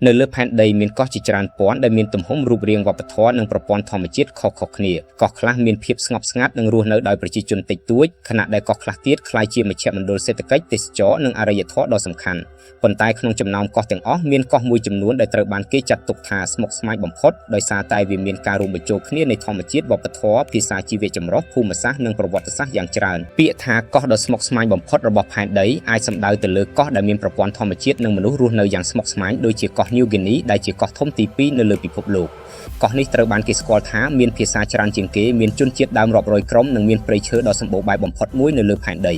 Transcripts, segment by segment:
នៅលើផែនដីមានកោះជាច្រើនពាន់ដែលមានទំហំរូបរាងវប្បធម៌និងប្រព័ន្ធធម្មជាតិខុសៗគ្នាកោះខ្លះមានភាពស្ងប់ស្ងាត់និងរស់នៅដោយប្រជាជនតិចតួចខណៈដែលកោះខ្លះទៀតក្លាយជាមជ្ឈមណ្ឌលសេដ្ឋកិច្ចទេសចរណ៍និងអរិយធម៌ដ៏សំខាន់ប៉ុន្តែក្នុងចំណោមកោះទាំងអស់មានកោះមួយចំនួនដែលត្រូវបានគេចាត់ទុកថាស្មុគស្មាញបំផុតដោយសារតែវាមានការរួមបញ្ចូលគ្នានៃធម្មជាតិវប្បធម៌ភាសាជីវៈចម្រុះភូមិសាស្ត្រនិងប្រវត្តិសាស្ត្រយ៉ាងច្រើនពាក្យថាកោះដ៏ស្មុគស្មាញបំផុតរបស់ផែនដីអាចសំដៅទៅលើកោះដែលមានប្រព័ន្ធធម្មជាតិនិងមនុស្សរស់នៅយ៉ាងស្មុគស្មាញដូចជាកោះ New Guinea ដែលជាកោះធំទី2នៅលើពិភពលោកកោះនេះត្រូវបានគេស្គាល់ថាមានភាសាច្រើនជាងគេមានជនជាតិដើមរាប់រយក្រុមនិងមានព្រៃឈើដ៏សម្បូរបែបបំផុតមួយនៅលើផែនដ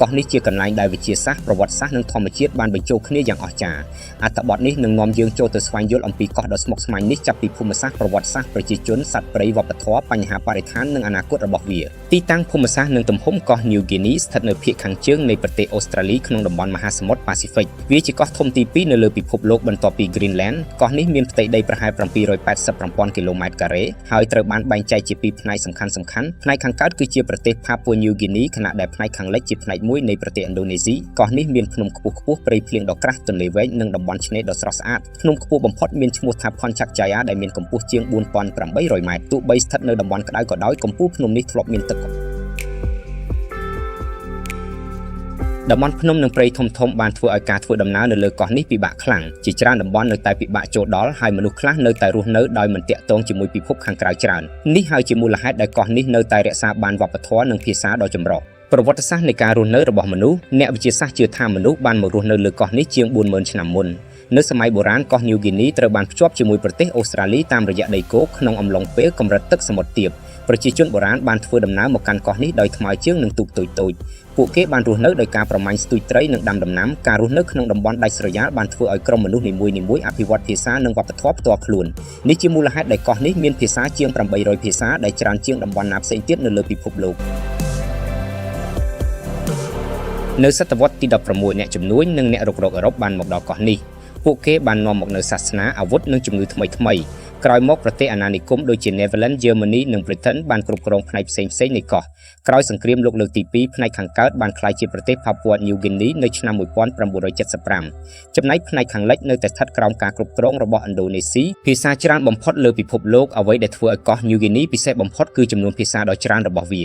ីកោះនេះជាកន្លែងដែលវិទ្យាសាស្ត្រប្រវត្តិសាស្ត្រនិងធម្មជាតិបានបញ្ចូលគ្នាយ៉ាងអស្ចារ្យអត្ថបទនេះនឹងនាំយើងចូលទៅស្វែងយល់អំពីកោះដ៏ស្មុគស្មាញនេះចាប់ពីភូមិសាស្ត្រប្រវត្តិសាស្ត្រប្រជាជនសត្វព្រៃវប្បធម៌បញ្ហាបរិស្ថាននិងអនាគតរបស់វាទីតាំងភូមិសាស្ត្រនិងទំហំកោះ New Guinea ស្ថិតនៅភាគខាងជើងនៃប្រទេសអូស្ត្រាលីក្នុងតំបន់មហាសមុទ្រប៉ាស៊ីហ្វិកវាជាកោះធំទី2នៅលើពិភពលោកបន្ទាប់ពី Greenland កោះនេះមានផ្ទៃដីប្រហែល787,000 គីឡូម៉ែត្រការ៉េហើយត្រូវបានបែងចែកជាពីរផ្នែកសំខាន់ៗផ្នែកខាងកើតគឺជាប្រទេស Papua New Guinea ខណៈដែលផ្នែកខាងលិចជាផ្នែកមួយនៃប្រទេសឥណ្ឌូនេស៊ីកោះនេះមានភ្នំខ្ពស់ៗព្រៃភ្លៀងដ៏ក្រាស់ទន្លេវែងនិងតំបន់ឆ្នេរដ៏ស្រស់ស្អាតភ្នំខ្ពស់បំផុតមានឈ្មោះថា Ponchakjaya ដែលមានកម្ពស់ជាង 4,800 ម៉ែត្រទោះបីស្ថិតនៅតំបន់ក្តៅក៏ដោយកំពូលភ្នំនេះធ្លាប់មានទឹកតំបន់ភ្នំនិងព្រៃធំៗបានធ្វើឲ្យការធ្វើដំណើរនៅលើកោះនេះពិបាកខ្លាំងជាច្រើនតំបន់នៅតែពិបាកចូលដល់ហើយមនុស្សខ្លះនៅតែរស់នៅដោយមិនទាក់ទងជាមួយពិភពខាងក្រៅច្រើននេះហើយជាមូលហេតុដែលកោះនេះនៅតែរក្សាបានវប្បធម៌និងភាសាដ៏ចម្រុះប្រវត្តិសាស្ត្រនៃការរស់នៅរបស់មនុស្សអ្នកវិទ្យាសាស្ត្រជឿថាមនុស្សបានមករស់នៅលើកោះនេះជាង 40,000 ឆ្នាំមុននៅសម័យបុរាណកោះ New Guinea ត្រូវបានភ្ជាប់ជាមួយប្រទេសអូស្ត្រាលីតាមរយៈដីគោកក្នុងអំឡុងពេលកម្រិតទឹកសមុទ្រទាបប្រជាជនបុរាណបានធ្វើដំណើរមកកាន់កោះនេះដោយថ្មើរជើងនិងទូកតូចៗពួកគេបានរស់នៅដោយការប្រមាញ់ស្ទូចត្រីនិងដាំដំណាំការរស់នៅក្នុងតំបន់ដាច់ស្រយាលបានធ្វើឲ្យក្រុមមនុស្សនីមួយៗអភិវឌ្ឍភាសានិងវប្បធម៌ផ្ទាល់ខ្លួននេះជាមូលហេតុដែលកោះនេះមានភាសាជាង 800 ភាសាដែលច្រើនជាងតំបន់ណាផ្សេងទៀតនៅលើពិភពលោកនៅសតវត្សទី16អ្នកជំនួញនិងអ្នករុករកអឺរ៉ុបបានមកដល់កោះនេះពួកគេបាននាំមកនូវសាសនាអាវុធនិងជំងឺថ្មីៗក្រោយមកប្រទេសអាណានិគមដូចជា Netherlands, Germany និង Britain បានគ្រប់គ្រងផ្នែកផ្សេងៗនៃកោះក្រោយសង្គ្រាមលោកលើកទី2ផ្នែកខាងកើតបានក្លាយជាប្រទេស Papua New Guinea នៅឆ្នាំ 1975 ចំណែកផ្នែកខាងលិចនៅតែស្ថិតក្រោមការគ្រប់គ្រងរបស់ឥណ្ឌូនេស៊ីភាសាច្រើនបំផុតលើពិភពលោកអ្វីដែលធ្វើឲ្យកោះ New Guinea ពិសេសបំផុតគឺចំនួនភាសាដ៏ច្រើនរបស់វា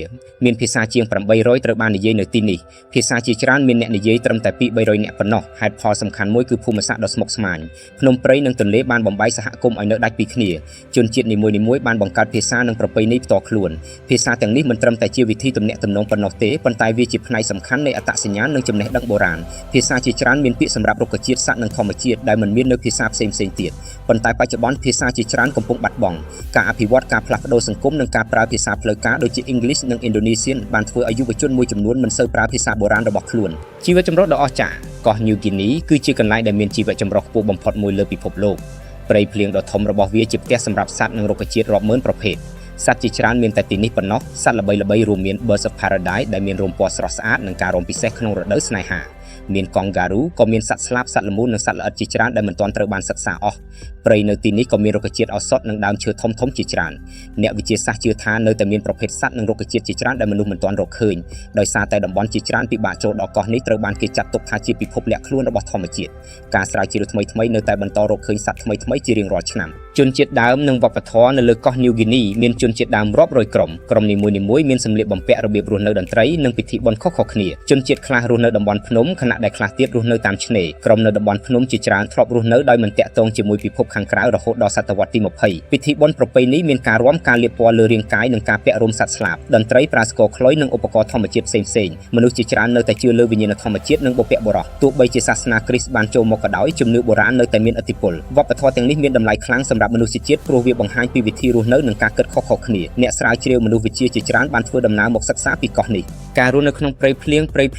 មានភាសាជាង 800 ត្រូវបាននិយាយនៅទីនេះភាសាជាច្រើនមានអ្នកនិយាយត្រឹមតែ 200-300 នាក់ប៉ុណ្ណោះហេតុផលសំខាន់មួយគឺភូមិសាស្ត្រដ៏ស្មុគស្មាញភ្នំព្រៃនិងទន្លេបានបំបែកសហគមន៍ឲ្យនៅដាច់ពីគ្នាជនជាតិនីមួយៗបានបង្កើតភាសានិងប្រពៃណីផ្ទាល់ខ្លួនភាសាទាំងនេះមិនត្រឹមតែជាវិធីទំនាក់ទំនងប៉ុណ្ណោះទេប៉ុន្តែវាជាផ្នែកសំខាន់នៃអត្តសញ្ញាណនិងចំណេះដឹងបុរាណភាសាជាច្រើនមានពាក្យសម្រាប់រុក្ខជាតិសត្វនិងធម្មជាតិដែលមិនមាននៅភាសាផ្សេងៗទៀតប៉ុន្តែបច្ចុប្បន្នភាសាជាច្រើនកំពុងបាត់បង់ការអភិវឌ្ឍការផ្លាស់ប្ដូរសង្គមនិងការប្រើភាសាផ្លូវការដូចជា English និង Indonesian បានធ្វើឲ្យយុវជនមួយចំនួនមិនសូវប្រើភាសាបុរាណរបស់ខ្លួនជីវៈចម្រុះដ៏អស្ចារ្យកោះ New Guinea គឺជាកន្លែងដែលមានជីវៈចម្រុះខ្ពស់បំផុតមួយលើពិភពលោកព្រៃភ្លៀងដ៏ធំរបស់វាជាផ្ទះសម្រាប់សត្វនិងរុក្ខជាតិរាប់ម៉ឺនប្រភេទសត្វជាច្រើនមានតែទីនេះប៉ុណ្ណោះសត្វល្បីៗរួមមាន Birds of Paradise ដែលមានរោមពណ៌ស្រស់ស្អាតនិងការរោមពិសេសក្នុងរដូវស្នេហាមានកង់ហ្គារូក៏មានសត្វស្លាបសត្វល្មូននិងសត្វល្អិតជាច្រើនដែលមិនទាន់ត្រូវបានសិក្សាអស់ព្រៃនៅទីនេះក៏មានរុក្ខជាតិឱសថនិងដើមឈើធំៗជាច្រើនអ្នកវិទ្យាសាស្ត្រជឿថានៅតែមានប្រភេទសត្វនិងរុក្ខជាតិជាច្រើនដែលមនុស្សមិនទាន់រកឃើញដោយសារតែតំបន់ជាច្រើនពិបាកចូលដល់កោះនេះត្រូវបានគេចាត់ទុកថាជាពិភពលាក់ខ្លួនរបស់ធម្មជាតិការស្រាវជ្រាវថ្មីៗនៅតែបន្តរកឃើញសត្វថ្មីៗជារៀងរាល់ឆ្នាំជនជាតិដើមនិងវប្បធម៌នៅលើកោះ New Guinea មានជនជាតិដើមរាប់រយក្រុមនីមួយៗមានសម្លៀកបំពាក់របៀបរស់នៅតន្ត្រីនិងពិធីបុណ្យខុសៗគ្នាជនជាតិខ្លះរស់នៅតំបន់ភ្នំខណៈដែលខ្លះទៀតរស់នៅតាមឆ្នេរក្រុមនៅតំបន់ភ្នំជាច្រើនធ្លាប់រស់នៅដោយមិនតាក់ទងជាមួយពិភពខាងក្រៅរហូតដល់សតវត្សទី20ពិធីបុណ្យប្រពៃណីមានការរាំការលាបពណ៌លើរាងកាយនិងការពាក់រោមសត្វស្លាបតន្ត្រីប្រើស្គរខ្លុយនិងឧបករណ៍ធម្មជាតិផ្សេងៗមនុស្សជាច្រើននៅតែជឿលើវិញ្ញាណធម្មជាតិនិងបុព្វបុរសទោះបីជាសាសនាគ្រីស្ទបានចូលមកក៏ដោយជំនឿបុរាណនៅតែមានឥទ្ធិពលវប្បធម៌ទាំងនេះមានតម្លៃខ្លាំងសម្រាប់មនុស្សជាតិព្រោះវាបង្ហាញពីវិធីរស់នៅនិងការគិតខុសៗគ្នាអ្នកស្រាវជ្រាវមនុស្សវិទ្យាជាច្រើនបានធ្វើដំណើរមកសិក្សាពីកោះនេះការរស់នៅក្នុងព្រៃភ្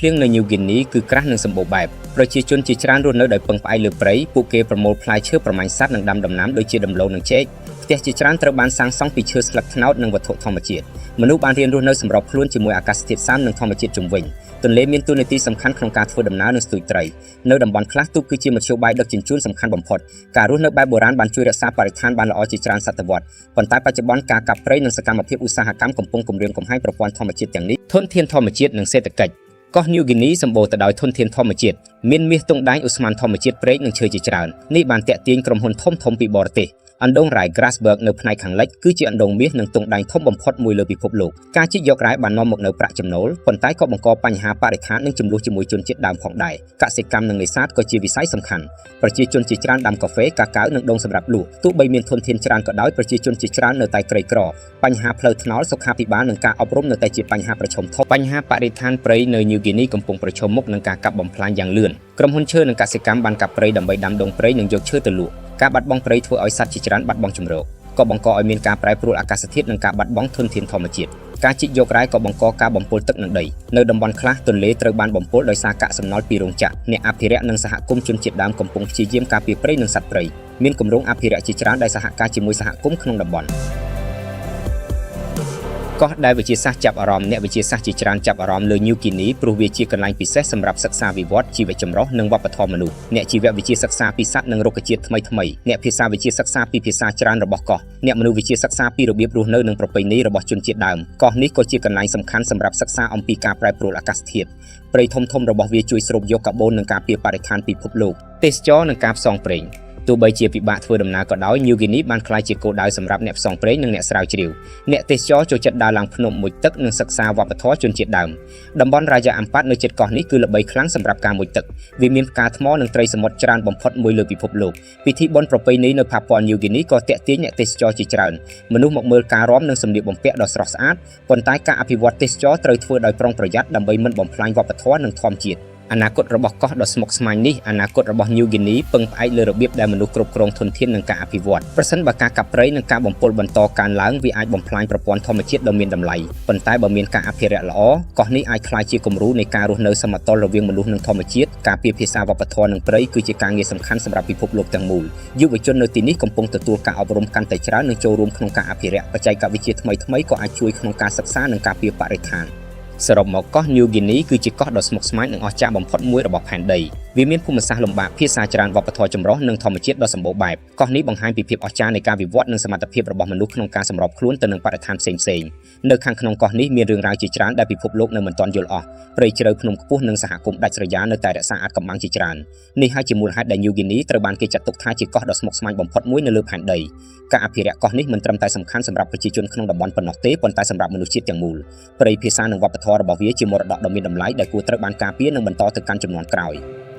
លៀងនៅ New Guinea គឺក្រាស់និងសម្បូរបែបប្រជាជនជាច្រើនរស់នៅដោយពឹងផ្អែកលើព្រៃពួកគេប្រមូលផ្លែឈើប្រមាញ់សត្វនិងដាំដំណាំដូចជាដំឡូងនិងចេកផ្ទះជាច្រើនត្រូវបានសាងសង់ពីឈើស្លឹកត្នោតនិងវត្ថុធម្មជាតិមនុស្សបានរៀនរស់នៅសម្របខ្លួនជាមួយអាកាសធាតុសើមនិងធម្មជាតិជុំវិញទន្លេមានតួនាទីសំខាន់ក្នុងការធ្វើដំណើរនិងស្ទូចត្រីនៅតំបន់ខ្លះទូកគឺជាមធ្យោបាយដឹកជញ្ជូនសំខាន់បំផុតការរស់នៅបែបបុរាណបានជួយរក្សាបរិស្ថានបានល្អជាច្រើនសតវត្សប៉ុន្តែបច្ចុប្បន្នការកាប់ព្រៃនិងសកម្មភាពឧស្សាហកម្មកំពុងគំរាមកំហែងប្រព័ន្ធធម្មជាតិទាំងនេះធនធានធម្មជាតិនិងសេដ្ឋកិច្ច កោះ New Guinea សម្បូរទៅដោយធនធានធម្មជាតិមានមាសទង់ដែងឧស្ម័នធម្មជាតិព្រែកនិងឈើជាច្រើននេះបានទាក់ទាញក្រុមហ៊ុនធំៗពីបរទេសអណ្ដូងរ៉ែ Grasberg នៅផ្នែកខាងលិចគឺជាអណ្ដូងមាសនិងទង់ដែងធំបំផុតមួយលើពិភពលោកការជីកយករ៉ែបាននាំមកនូវប្រាក់ចំណូលប៉ុន្តែក៏បង្កបញ្ហាបរិស្ថាននិងចំនួនជាមួយជនជាតិដើមផងដែរកសិកម្មនិងនេសាទក៏ជាវិស័យសំខាន់ប្រជាជនជាច្រើនដាំកាហ្វេកាកាវនិងដូងសម្រាប់លក់ទោះបីមានធនធានច្រើនក៏ដោយប្រជាជនជាច្រើននៅតែក្រីក្របញ្ហាផ្លូវថ្នល់សុខាភិបាលនិងការអប់រំនៅតែជាបញ្ហាប្រឈមធំបញ្ហាបរិស្ថានព្រៃនៅ New Guinea កំពុងប្រឈមមុខនឹងការកាប់បំផ្លាញយ៉ាងលឿនក្រុមហ៊ុនឈើនិងកសិកម្មបានកាប់ព្រៃដើម្បីដាំដូងព្រៃនិងយកឈើទៅលក់ការបាត់បង់ព្រៃធ្វើឲ្យសត្វជាច្រើនបាត់បង់ជម្រកក៏បង្កឲ្យមានការប្រែប្រួលអាកាសធាតុនិងការបាត់បង់ធនធានធម្មជាតិការជីកយករ៉ែក៏បង្កការបំពុលទឹកនិងដីនៅតំបន់ខ្លះទន្លេត្រូវបានបំពុលដោយសារកាកសំណល់ពីរោងចក្រអ្នកអភិរក្សនិងសហគមន៍ជនជាតិដើមកំពុងព្យាយាមការពារព្រៃនិងសត្វព្រៃមានគម្រោងអភិរក្សជាច្រើនដែលសហការជាមួយសហគមន៍ក្នុងតំបន់កោះដែលវិទ្យាសាស្ត្រចាប់អារម្មណ៍អ្នកវិទ្យាសាស្ត្រជាច្រើនចាប់អារម្មណ៍លើ New Guinea ព្រោះវាជាកន្លែងពិសេសសម្រាប់សិក្សាវិវត្តជីវចម្រុះនិងវប្បធម៌មនុស្សអ្នកជីវវិទ្យាសិក្សាពីសត្វនិងរុក្ខជាតិថ្មីៗអ្នកភាសាវិទ្យាសិក្សាពីភាសាច្រើនរបស់កោះអ្នកមនុស្សវិទ្យាសិក្សាពីរបៀបរស់នៅនិងប្រពៃណីរបស់ជនជាតិដើមកោះនេះក៏ជាកន្លែងសំខាន់សម្រាប់សិក្សាអំពីការប្រែប្រួលអាកាសធាតុព្រៃធំៗរបស់វាជួយស្រូបយកកាបូននិងការពារបរិស្ថានពិភពលោកទេសចរនិងការផ្សងព្រេងទោះបីជាពិបាកធ្វើដំណើរក៏ដោយ New Guinea បានក្លាយជាគោលដៅសម្រាប់អ្នកផ្សងព្រេងនិងអ្នកស្រាវជ្រាវអ្នកទេសចរចូលចិត្តដើរឡើងភ្នំមុជទឹកនិងសិក្សាវប្បធម៌ជនជាតិដើមតំបន់រាយ៉ាអាំប៉ាត់នៅជិតកោះនេះគឺល្បីខ្លាំងសម្រាប់ការមុជទឹកវាមានផ្កាថ្មនិងត្រីសមុទ្រច្រើនបំផុតមួយលើពិភពលោកពិធីបុណ្យប្រពៃណីនៅផាប៉ូ New Guinea ក៏ទាក់ទាញអ្នកទេសចរជាច្រើនមនុស្សមកមើលការរាំនិងសម្លៀកបំពាក់ដ៏ស្រស់ស្អាតប៉ុន្តែការអភិវឌ្ឍទេសចរត្រូវធ្វើដោយប្រុងប្រយ័ត្នដើម្បីមិនបំផ្លាញវប្បធម៌និងធម្មជាតិអនាគតរបស់កោះដ៏ស្មុគស្មាញនេះអនាគតរបស់ New Guinea ពឹងផ្អែកលើរបៀបដែលមនុស្សគ្រប់គ្រងធនធាននិងការអភិវឌ្ឍប្រសិនបើការកាប់ព្រៃនិងការបំពុលបន្តកើនឡើងវាអាចបំផ្លាញប្រព័ន្ធធម្មជាតិដ៏មានតម្លៃប៉ុន្តែបើមានការអភិរក្សល្អកោះនេះអាចក្លាយជាគំរូនៃការរស់នៅសមតុល្យរវាងមនុស្សនិងធម្មជាតិការពារភាសាវប្បធម៌និងព្រៃគឺជាការងារសំខាន់សម្រាប់ពិភពលោកទាំងមូលយុវជននៅទីនេះកំពុងទទួលការអប់រំកាន់តែច្រើននិងចូលរួមក្នុងការអភិរក្សបច្ចេកវិទ្យាថ្មីៗក៏អាចជួយក្នុងការសិក្សានិងការពារបរិស្ថានសរុបមកកោះ New Guinea គឺជាកោះដ៏ស្មុគស្មាញនិងអស្ចារ្យបំផុតមួយរបស់ផែនដីវាមានភូមិសាស្ត្រលំបាកភាសាច្រើនវប្បធម៌ចម្រុះនិងធម្មជាតិដ៏សម្បូរបែបកោះនេះបង្ហាញពីភាពអស្ចារ្យនៃការវិវត្តនិងសមត្ថភាពរបស់មនុស្សក្នុងការសម្របខ្លួនទៅនឹងបរិស្ថានផ្សេងៗនៅខាងក្នុងកោះនេះមានរឿងរ៉ាវជាច្រើនដែលពិភពលោកនៅមិនទាន់យល់អស់ព្រៃជ្រៅភ្នំខ្ពស់និងសហគមន៍ដាច់ស្រយាលនៅតែរក្សាអាថ៌កំបាំងជាច្រើននេះហើយជាមូលហេតុដែល New Guinea ត្រូវបានគេចាត់ទុកថាជាកោះដ៏ស្មុគស្មាញបំផុតមួយនៅលើផែនដីការអភិរក្សកោះនេះមិនត្រឹមតែសំខាន់សម្រាប់ប្រជាជនក្នុងតំបន់ប៉ុណ្ណោះទេប៉ុន្តែសម្រាប់មនុស្សជាតិទាំងមូលព្រៃភាសានិងវប្បធម៌របស់វាជាមរតកដ៏មានតម្លៃដែលគួរត្រូវបានការពារនិងបន្តទៅកាន់ជំនាន់ក្រោយ។